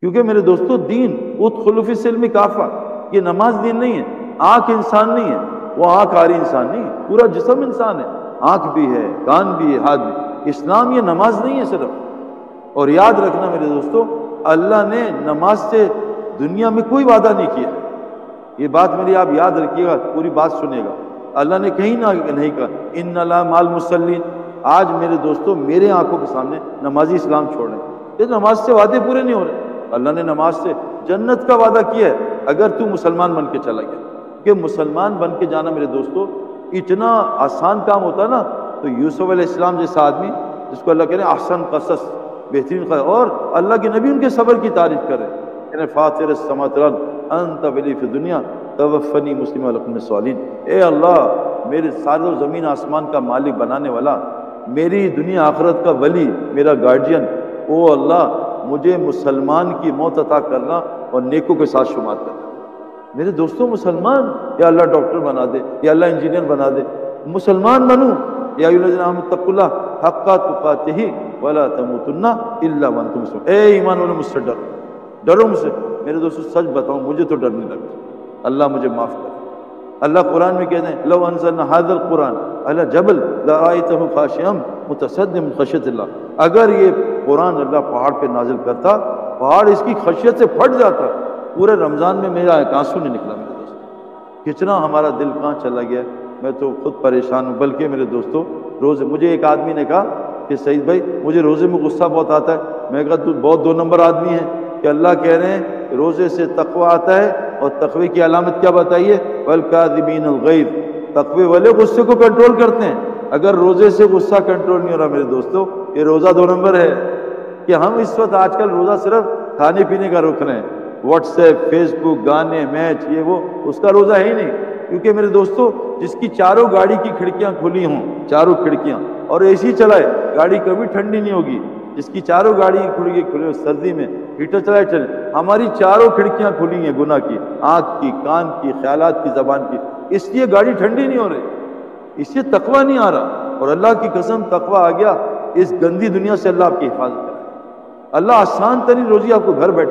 کیونکہ میرے دوستو دین ادخلوا فی السلم کافہ، یہ نماز دین نہیں ہے، آنکھ انسان نہیں ہے، وہ آنکھ آ رہی انسان نہیں ہے، پورا جسم انسان ہے، آنکھ بھی ہے، کان بھی ہے، ہاتھ بھی۔ اسلام یہ نماز نہیں ہے صرف۔ اور یاد رکھنا میرے دوستو، اللہ نے نماز سے دنیا میں کوئی وعدہ نہیں کیا، یہ بات میری آپ یاد رکھیے گا، پوری بات سنیے گا۔ اللہ نے کہیں نہیں کہا ان اللہ مع المصلین۔ آج میرے دوستو میرے آنکھوں کے سامنے نمازی اسلام چھوڑ رہے ہیں، یہ نماز سے وعدے پورے نہیں ہو رہے۔ اللہ نے نماز سے جنت کا وعدہ کیا ہے اگر تو مسلمان بن کے چلا گیا، کہ مسلمان بن کے جانا میرے دوستو اتنا آسان کام ہوتا نا، تو یوسف علیہ السلام جیسا آدمی جس کو اللہ کہہ رہے ہیں احسن قصص، بہترین قصص، اور اللہ کے نبی ان کے صبر کی تعریف کر رہے ہیں، یعنی فاطر السماوات والارض انت ولی فی الدنیا توفنی مسلما والحقنی بالصالحین۔ اے اللہ، میرے سارے زمین آسمان کا مالک بنانے والا، میری دنیا آخرت کا ولی، میرا گارڈین، او اللہ مجھے مسلمان کی موت عطا کرنا اور نیکوں کے ساتھ شمار کرنا۔ میرے دوستوں مسلمان، یا اللہ ڈاکٹر بنا دے، یا اللہ انجینئر بنا دے، مسلمان بنوں۔ یا ایھا الذین آمنوا اتقوا اللہ حق تقاتہ ولا تموتن الا وانتم مسلمون۔ اے ایمان والو مجھ سے ڈرو مجھ سے۔ میرے دوستو سچ بتاؤں مجھے تو ڈر نہیں لگتا، اللہ مجھے معاف کر۔ اللہ قرآن میں کہتے ہیں لو انزلنا ھذا القرآن علی جبل لرأیتہ خاشعا متصدعا من خشیۃ اللہ۔ اگر یہ قرآن اللہ پہاڑ پہ نازل کرتا، پہاڑ اس کی خشیت سے پھٹ جاتا۔ پورے رمضان میں میرا ایک آنسو نہیں نکلا میرے دوست، کتنا ہمارا دل کہاں چلا گیا، میں تو خود پریشان ہوں۔ بلکہ میرے دوستو روزے، مجھے ایک آدمی نے کہا کہ سعید بھائی مجھے روزے میں غصہ بہت آتا ہے۔ میں نے کہا تو بہت 2 نمبر آدمی ہے، کہ اللہ کہہ رہے ہیں روزے سے تقوی آتا ہے، اور تقوی کی علامت کیا بتائیے؟ والکاظمین الغیظ، تقوی والے غصے کو کنٹرول کرتے ہیں۔ اگر روزے سے غصہ کنٹرول نہیں ہو رہا میرے دوستو، یہ روزہ 2 نمبر ہے۔ کہ ہم اس وقت آج کل روزہ صرف کھانے پینے کا رکھ رہے ہیں، واٹس ایپ، فیس بک، گانے، میچ، یہ وہ، اس کا روزہ ہے ہی نہیں۔ کیونکہ میرے دوستو جس کی چاروں گاڑی کی کھڑکیاں کھلی ہوں، چاروں کھڑکیاں، اور اے سی چلائے، گاڑی کبھی ٹھنڈی نہیں ہوگی۔ جس کی چاروں گاڑی کی کھڑکی کھلے سردی میں ہیٹر چلائے چلے، ہماری چاروں کھڑکیاں کھلی ہیں گناہ کی، آنکھ کی، کان کی، خیالات کی، زبان کی، اس لیے گاڑی ٹھنڈی نہیں ہو رہی، اس سے تقویٰ نہیں آ رہا۔ اور اللہ کی قسم تقویٰ آ گیا، اس گندی دنیا سے اللہ آپ کی حفاظت کرے۔ اللہ آسان ترین روزی آپ کو گھر بیٹھ